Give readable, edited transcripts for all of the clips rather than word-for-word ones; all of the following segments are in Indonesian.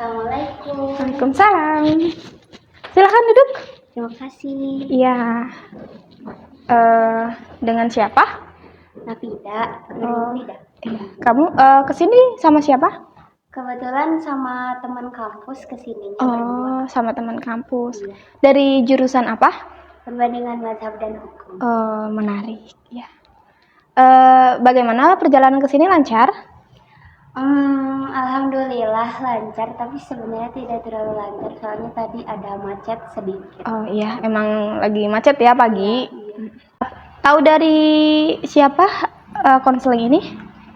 Assalamualaikum. Waalaikumsalam. Silakan duduk. Terima kasih. Iya. Dengan siapa? Nafida. Nafida. Kamu kesini sama siapa? Kebetulan sama teman kampus kesininya berdua. Oh, sama teman kampus. Iya. Dari jurusan apa? Perbandingan mazhab dan hukum. Oh, menarik. Ya. Bagaimana perjalanan ke sini lancar? Alhamdulillah lancar, tapi sebenarnya tidak terlalu lancar soalnya tadi ada macet sedikit. Oh iya, emang lagi macet ya pagi. Iya. Tahu dari siapa konseling ini?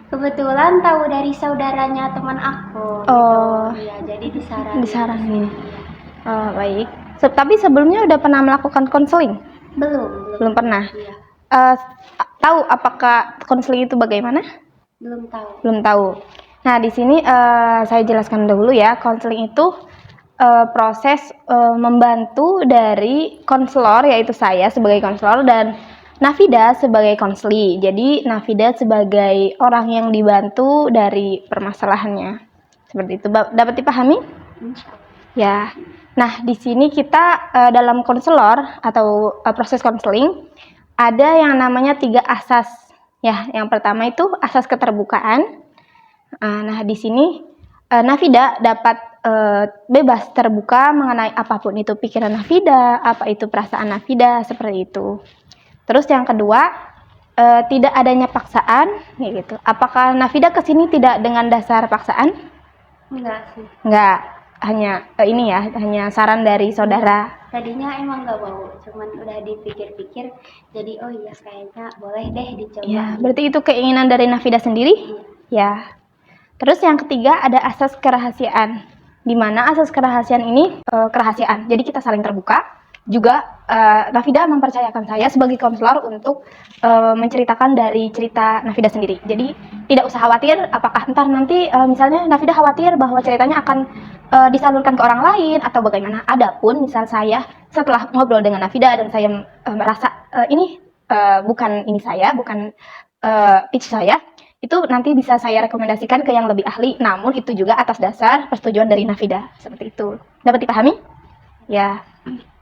Kebetulan tahu dari saudaranya teman aku. Oh. Gitu. Iya, jadi disaranin. Disaranin. Iya. Oh, baik. Tapi sebelumnya udah pernah melakukan konseling? Belum pernah. Iya. Tahu apakah konseling itu bagaimana? Belum tahu. Belum tahu. Nah, di sini saya jelaskan dahulu ya. Konseling itu proses membantu dari konselor, yaitu saya sebagai konselor dan Nafida sebagai konseli. Jadi Nafida sebagai orang yang dibantu dari permasalahannya. Seperti itu. Dapat dipahami? Ya. Nah, di sini kita dalam konselor atau proses konseling ada yang namanya 3 asas. Ya, yang pertama itu asas keterbukaan. Nah, di sini Nafida dapat bebas terbuka mengenai apapun itu pikiran Nafida, apa itu perasaan Nafida, seperti itu. Terus yang kedua, tidak adanya paksaan, gitu. Apakah Nafida kesini tidak dengan dasar paksaan? Enggak sih. Enggak, hanya ini ya, hanya saran dari saudara. Tadinya emang nggak mau, cuman udah dipikir-pikir, jadi oh iya kayaknya boleh deh dicoba. Ya, berarti itu keinginan dari Nafida sendiri? Ya. Terus yang ketiga ada asas kerahasiaan. Di mana asas kerahasiaan ini kerahasiaan. Jadi kita saling terbuka. Juga Nafida mempercayakan saya sebagai konselor untuk menceritakan dari cerita Nafida sendiri. Jadi tidak usah khawatir apakah ntar nanti misalnya Nafida khawatir bahwa ceritanya akan disalurkan ke orang lain atau bagaimana. Adapun misal saya setelah ngobrol dengan Nafida dan saya merasa ini bukan ini saya, bukan pitch saya, itu nanti bisa saya rekomendasikan ke yang lebih ahli, namun itu juga atas dasar persetujuan dari Nafida. Seperti itu. Dapat dipahami? Ya.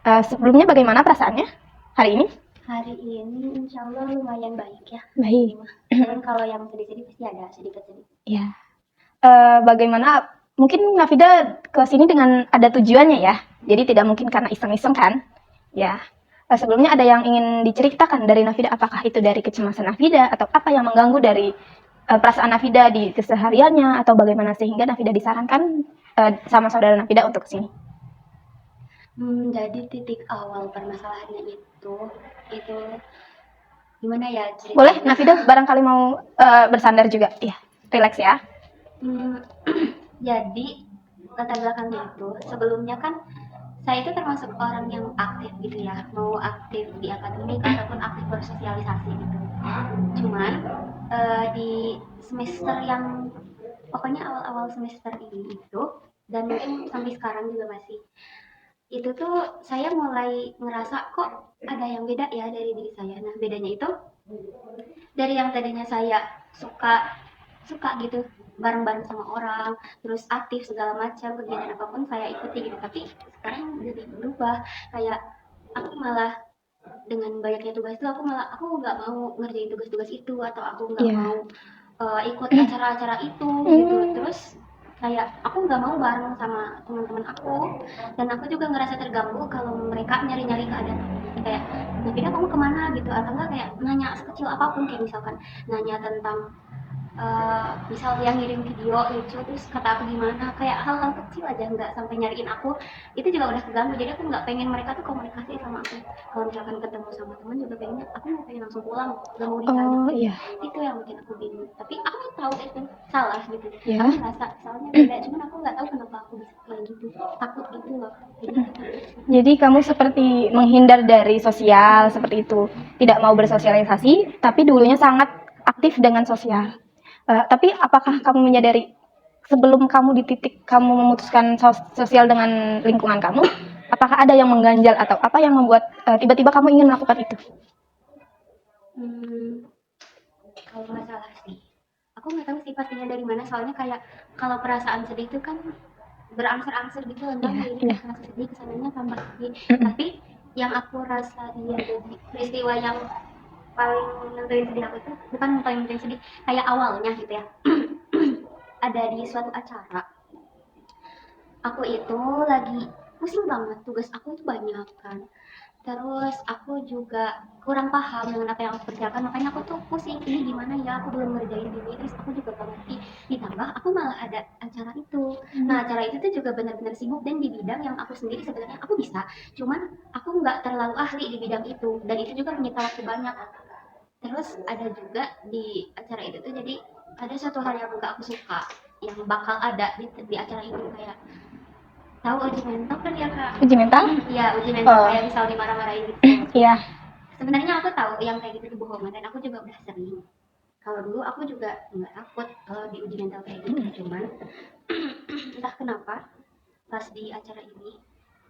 Sebelumnya bagaimana perasaannya hari ini? Hari ini insya Allah lumayan baik ya. Baik. Dan kalau yang sedih-sedih pasti ada sedikit-sedikit. Ya. Bagaimana? Mungkin Nafida ke sini dengan ada tujuannya ya. Jadi tidak mungkin karena iseng-iseng kan? Ya. Sebelumnya ada yang ingin diceritakan dari Nafida, apakah itu dari kecemasan Nafida atau apa yang mengganggu dari perasaan Nafida di kesehariannya atau bagaimana sehingga Nafida disarankan sama saudara Nafida untuk kesini? Jadi titik awal permasalahannya itu gimana ya ceritanya? Boleh, Nafida barangkali mau bersandar juga, ya, relax ya. Jadi latar belakangnya itu sebelumnya kan saya itu termasuk orang yang aktif gitu ya, mau aktif di akademik ataupun aktif bersosialisasi gitu. Cuman di semester yang pokoknya awal-awal semester ini itu dan mungkin sampai sekarang juga masih itu tuh saya mulai ngerasa kok ada yang beda ya dari diri saya. Nah bedanya itu dari yang tadinya saya suka gitu bareng-bareng sama orang, terus aktif segala macam kegiatan apapun saya ikuti gitu. Tapi sekarang jadi berubah, kayak aku malah dengan banyaknya tugas itu aku nggak mau ngerjain tugas-tugas itu atau aku nggak mau ikut acara-acara itu gitu. Terus kayak aku nggak mau bareng sama teman-teman aku dan aku juga ngerasa terganggu kalau mereka nyari-nyari keadaan kayak Nafida kamu kemana gitu atau enggak kayak nanya sekecil apapun kayak misalkan nanya tentang misal dia ngirim video lucu terus kata aku gimana kayak hal-hal kecil aja nggak sampai nyariin aku itu juga udah keganggu jadi aku nggak pengen mereka tuh komunikasi sama aku kalau misalkan ketemu sama teman juga pengennya aku mau pengen langsung pulang gak mau ditanya iya. Itu yang bikin aku bingung tapi aku tahu itu salah gitu Ya. aku ngerasa salahnya beda cuman aku nggak tahu kenapa aku bisa kayak gitu takut gitu loh Jadi kamu seperti menghindar dari sosial seperti itu, tidak mau bersosialisasi tapi dulunya sangat aktif dengan sosial. Tapi apakah kamu menyadari sebelum kamu di titik kamu memutuskan sosial dengan lingkungan kamu, apakah ada yang mengganjal atau apa yang membuat tiba-tiba kamu ingin melakukan itu? Kalau masalah sih, aku nggak tahu sih pastinya dari mana soalnya kayak kalau perasaan sedih itu kan berangsur-angsur gitu loh, Bang. Iya, Ini iya. kayak kerasa sedih, kesananya tambah sedih. Mm-mm. Tapi yang aku rasa dia jadi peristiwa yang paling nentuin sedih aku itu bukan paling nentuin sedih, kayak awalnya gitu ya. Ada di suatu acara, aku itu lagi pusing banget, tugas aku itu banyak kan. Terus aku juga kurang paham dengan apa yang aku kerjakan, makanya aku tuh pusing, ini gimana ya, aku belum ngerjain ini, terus aku juga gak ngerti. Ditambah aku malah ada acara itu. Nah, acara itu tuh juga benar-benar sibuk dan di bidang yang aku sendiri sebenarnya aku bisa, cuman aku nggak terlalu ahli di bidang itu, dan itu juga menyita waktu banyak. Terus ada juga di acara itu tuh jadi ada satu hal yang gak aku suka yang bakal ada di acara itu, kayak tahu uji mental kan ya kak? Uji mental? Iya, uji mental, Oh, kayak misal dimarah-marahin gitu. iya. Sebenarnya aku tahu yang kayak gitu itu bohongan dan aku juga udah sering. Kalau dulu aku juga nggak takut kalau di uji mental kayak gitu, cuman entah kenapa pas di acara ini,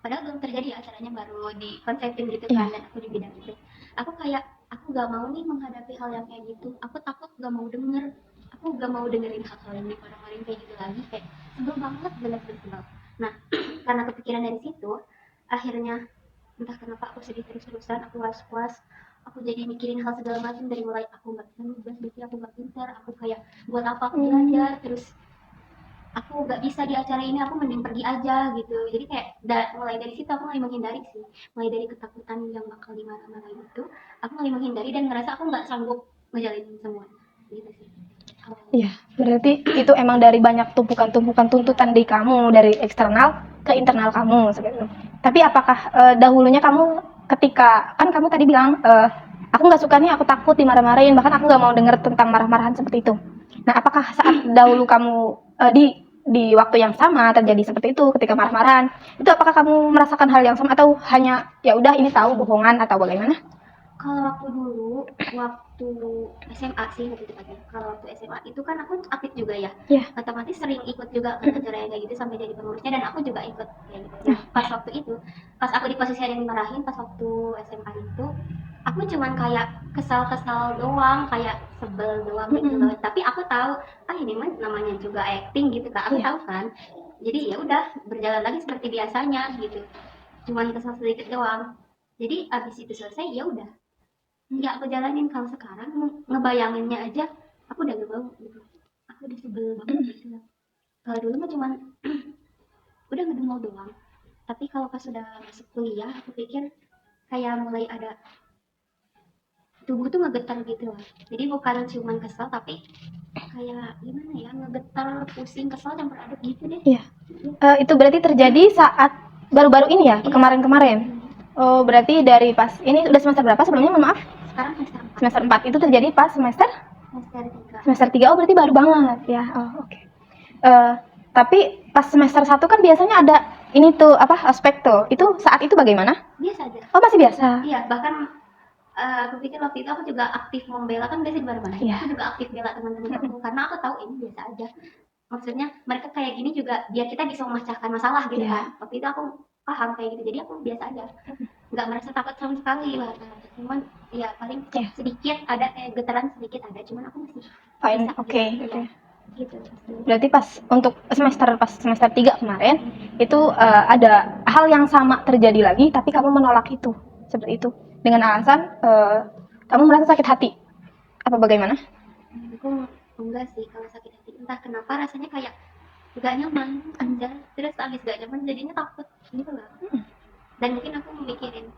padahal belum terjadi ya, acaranya baru dikonsepin gitu Iya. kan, dan aku di bidang itu, aku kayak aku gak mau nih menghadapi hal yang kayak gitu, aku takut, gak mau denger, aku gak mau dengerin hal-hal yang dimarah-marahin kayak gitu lagi, kayak sebel banget, bener-bener sebel. Nah, karena kepikiran dari situ, akhirnya entah kenapa aku sedih terus-terusan, aku was-was, aku jadi mikirin hal segala macam, dari mulai aku nggak bisa nugas, berarti aku nggak pintar, aku kayak buat apa aku belajar, terus aku nggak bisa di acara ini, aku mending pergi aja gitu. Jadi kayak mulai dari situ aku mulai menghindari sih, mulai dari ketakutan yang bakal dimarah-marahin itu, aku mulai menghindari dan ngerasa aku nggak sanggup ngejalanin semua gitu sih awalnya. Iya, berarti itu emang dari banyak tumpukan-tumpukan tuntutan di kamu dari eksternal ke internal kamu seperti itu. Tapi apakah dahulunya kamu ketika kan kamu tadi bilang aku nggak suka nih, aku takut dimarah-marahin, bahkan aku nggak mau dengar tentang marah-marahan seperti itu. Nah, apakah saat dahulu kamu di waktu yang sama terjadi seperti itu ketika marah-marahan, itu apakah kamu merasakan hal yang sama atau hanya ya udah ini tahu bohongan atau bagaimana? Kalau waktu dulu, waktu SMA sih lebih tepatnya. Kalau waktu SMA itu kan aku aktif juga ya. Iya. Otomatis sering ikut juga kan acara yang kayak gitu sampai jadi pengurusnya, dan aku juga ikut kayak gitu. Nah, pas waktu itu, pas aku di posisi yang dimarahin pas waktu SMA itu, aku cuman kayak kesal-kesal doang, kayak sebel doang gitu loh. Tapi aku tahu, ah ini mah namanya juga acting gitu Kak. Aku Iya. tahu kan. Jadi ya udah berjalan lagi seperti biasanya gitu. Cuman kesal sedikit doang. Jadi abis itu selesai ya udah, nggak aku jalanin. Kalau sekarang ngebayanginnya aja aku udah gak mau gitu, aku udah sebel banget gitu. Kalau dulu mah cuman udah ngedumel doang, tapi kalau pas sudah masuk kuliah aku pikir kayak mulai ada tubuh tuh ngegetar gitu lah. Jadi bukan cuman kesel, tapi kayak gimana ya, ngegetar, pusing, kesel campur aduk gitu deh. Iya. Itu berarti terjadi saat baru-baru ini ya, Iya, kemarin-kemarin. Oh, berarti dari pas ini udah semester berapa sebelumnya? Mohon maaf. sekarang semester 4. Semester 4 itu terjadi pas semester Semester 3. semester 3. Oh, berarti baru banget ya. Oh, oke. Eh, tapi pas semester 1 kan biasanya ada ini tuh apa aspek tuh. Itu saat itu bagaimana? Biasa aja. Oh, masih biasa. Iya, bahkan aku pikir waktu itu aku juga aktif membela, kan biasa di mana-mana. Iya. Aku juga aktif bela teman-teman aku karena aku tahu ini biasa aja. Maksudnya mereka kayak gini juga biar kita bisa memecahkan masalah gitu Iya. kan. Waktu itu aku paham kayak gitu, jadi aku biasa aja. Nggak merasa takut sama sekali lah. Cuman ya paling Iya. sedikit ada kayak getaran sedikit ada, cuman aku masih Fine. bisa Oke. gitu. Ya, gitu. Berarti untuk pas semester 3 kemarin itu ada hal yang sama terjadi lagi tapi kamu menolak itu. Seperti itu. Dengan alasan kamu merasa sakit hati. Apa bagaimana? Aku enggak sih kalau sakit hati, entah kenapa rasanya kayak gak nyaman aja, terus abis gak nyaman jadinya takut gitu lah. Dan mungkin aku mikirin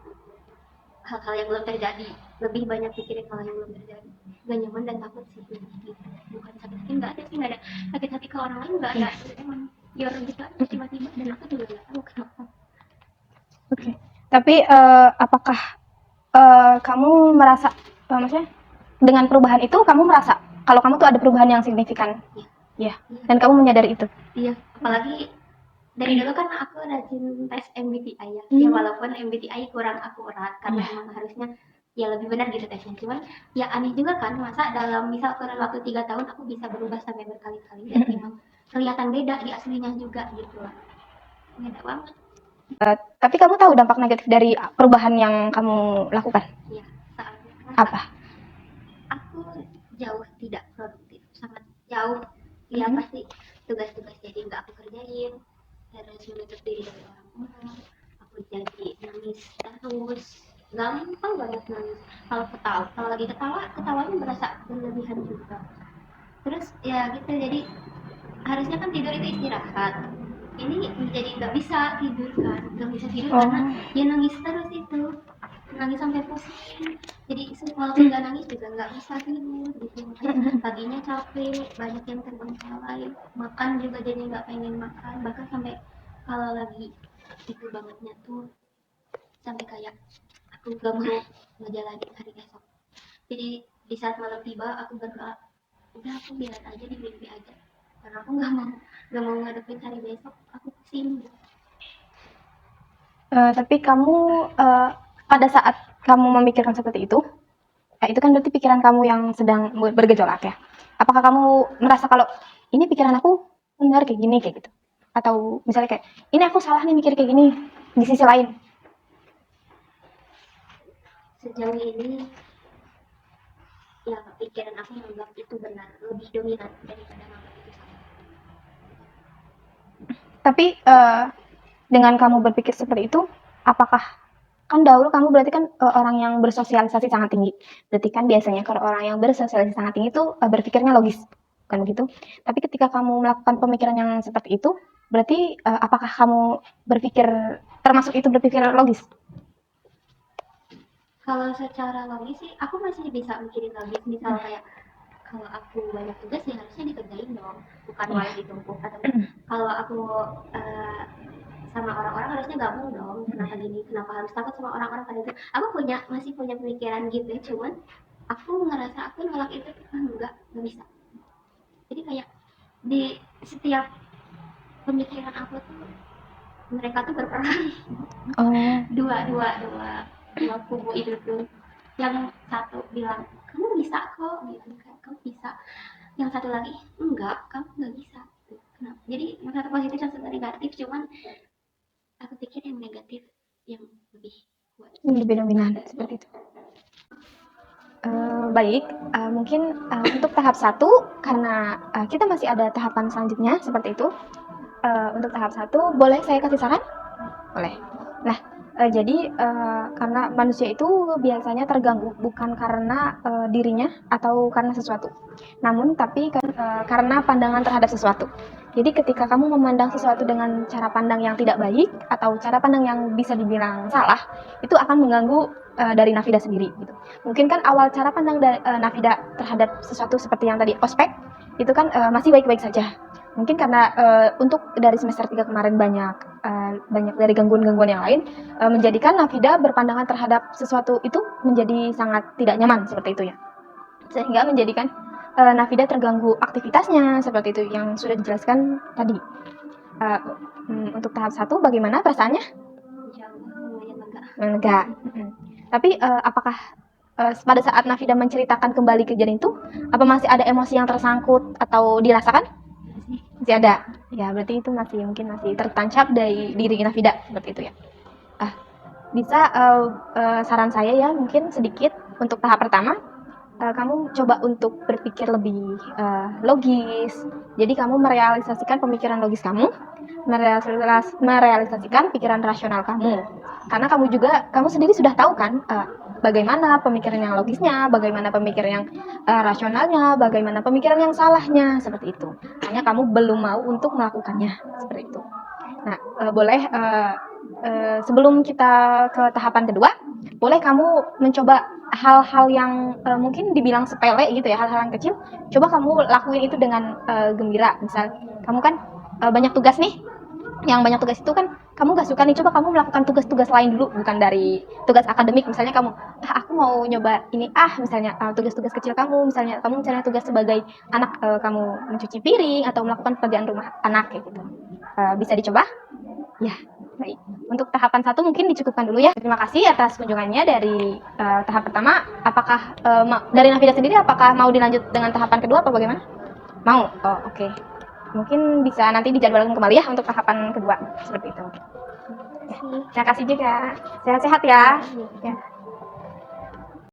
hal-hal yang belum terjadi, lebih banyak pikirin hal yang belum terjadi, gak nyaman dan takut sih gitu. Bukan sakit hati, nggak ada sih, nggak ada sakit hati ke orang lain, nggak ada. Emang biar gitu aja tiba-tiba, dan aku juga nggak tahu kenapa. Oke. Tapi apakah kamu merasa maksudnya dengan perubahan itu kamu merasa kalau kamu tuh ada perubahan yang signifikan? Ya. Dan kamu menyadari itu? Iya, apalagi dari dulu kan aku rajin tes MBTI ya. Ya walaupun MBTI kurang akurat karena emang harusnya ya lebih benar gitu tesnya. Cuman ya aneh juga kan, masa dalam misal kurun waktu 3 tahun aku bisa berubah sampai berkali-kali, dan emang kelihatan beda di aslinya juga gitu lah. Beda banget. Tapi kamu tahu dampak negatif dari perubahan yang kamu lakukan? Iya, saatnya. Apa? Aku jauh tidak produktif, sangat jauh. Ya pasti tugas-tugas jadi nggak aku kerjain. banget nangis. Kalau lagi ketawanya berasa berlebihan juga. Terus ya gitu, jadi harusnya kan tidur itu istirahat, ini jadi nggak bisa tidur kan, nggak bisa tidur karena Oh, dia nangis terus itu, nangis sampai pusing. Jadi walaupun nggak nangis juga nggak bisa tidur gitu. Makanya paginya capek, banyak yang terbengkalai, makan juga jadi nggak pengen makan, bahkan sampai kalau lagi itu bangetnya tuh sampai kayak aku gak mau ngejalanin hari esok. Jadi di saat malam tiba aku berdoa, udah aku bilang aja di mimpi aja, karena aku nggak mau ngadepin hari besok, aku pusing. tapi kamu pada saat kamu memikirkan seperti itu kan berarti pikiran kamu yang sedang bergejolak ya. Apakah kamu merasa kalau ini pikiran aku benar kayak gini kayak gitu? Atau misalnya kayak ini aku salah nih mikir kayak gini di sisi lain? Sejauh ini ya pikiran aku menganggap itu benar, lebih dominan daripada menganggap itu salah. Tapi dengan kamu berpikir seperti itu, apakah kan dahulu kamu berarti kan orang yang bersosialisasi sangat tinggi. Berarti kan biasanya kalau orang yang bersosialisasi sangat tinggi itu berpikirnya logis, kan begitu? Tapi ketika kamu melakukan pemikiran yang seperti itu, berarti apakah kamu berpikir termasuk itu berpikir logis? Kalau secara logis sih aku masih bisa mikirin logis, misal kayak kalau aku banyak tugas ya harusnya dikerjain dong, bukan malah ditumpuk. Atau kalau aku eh, sama orang-orang harusnya gabung dong, kenapa gini, kenapa harus takut sama orang-orang, pada itu aku masih punya pemikiran gitu, cuman aku ngerasa aku nolak itu, enggak bisa. Jadi kayak di setiap pemikiran aku tuh mereka tuh berperang. Oh, Dua kubu itu tuh, yang satu bilang kamu bisa kok gitu kan, kamu bisa, yang satu lagi enggak, kamu nggak bisa gitu. Kenapa? Jadi yang satu positif yang satu negatif, cuman aku pikir yang negatif yang lebih kuat. lebih dominan seperti itu. Baik, mungkin untuk tahap satu karena kita masih ada tahapan selanjutnya seperti itu. Untuk tahap satu, boleh saya kasih saran? Boleh. Nah, jadi karena manusia itu biasanya terganggu bukan karena dirinya atau karena sesuatu, namun tapi kan karena pandangan terhadap sesuatu. Jadi ketika kamu memandang sesuatu dengan cara pandang yang tidak baik atau cara pandang yang bisa dibilang salah, itu akan mengganggu dari Nafida sendiri. Gitu. Mungkin kan awal cara pandang Nafida terhadap sesuatu seperti yang tadi ospek, itu kan masih baik-baik saja. Mungkin karena untuk dari semester 3 kemarin banyak dari gangguan-gangguan yang lain menjadikan Nafida berpandangan terhadap sesuatu itu menjadi sangat tidak nyaman seperti itu ya. Sehingga menjadikan Nafida terganggu aktivitasnya seperti itu yang sudah dijelaskan tadi. Uh, untuk tahap satu bagaimana perasaannya? Insya Allah lumayan lega. Lega. Tapi apakah pada saat Nafida menceritakan kembali kejadian itu, apa masih ada emosi yang tersangkut atau dirasakan? Masih ada. Ya, berarti itu mungkin masih tertancap dari diri Nafida seperti itu ya. Bisa saran saya ya mungkin sedikit untuk tahap pertama, kamu coba untuk berpikir lebih logis. Jadi kamu merealisasikan pemikiran logis kamu, merealisasikan pikiran rasional kamu. Karena kamu sendiri sudah tahu kan bagaimana pemikiran yang logisnya, bagaimana pemikiran yang rasionalnya, bagaimana pemikiran yang salahnya, seperti itu. Hanya kamu belum mau untuk melakukannya, seperti itu. Nah, boleh sebelum kita ke tahapan kedua, boleh kamu mencoba hal-hal yang mungkin dibilang sepele gitu ya, hal-hal yang kecil, coba kamu lakuin itu dengan gembira. Misal kamu kan banyak tugas nih, yang banyak tugas itu kan kamu gak suka nih, coba kamu melakukan tugas-tugas lain dulu, bukan dari tugas akademik. Misalnya kamu, aku mau nyoba ini, misalnya tugas-tugas kecil kamu, misalnya kamu misalnya tugas sebagai anak, kamu mencuci piring atau melakukan pekerjaan rumah anak kayak gitu. Bisa dicoba? Ya, baik. Untuk tahapan satu mungkin dicukupkan dulu ya. Terima kasih atas kunjungannya dari tahap pertama. Apakah dari Nafida sendiri apakah mau dilanjut dengan tahapan kedua atau bagaimana? Mau. Oh, oke. Mungkin bisa nanti dijadwalkan kembali ya untuk tahapan kedua seperti itu. Terima kasih juga. Sehat-sehat ya. Ya.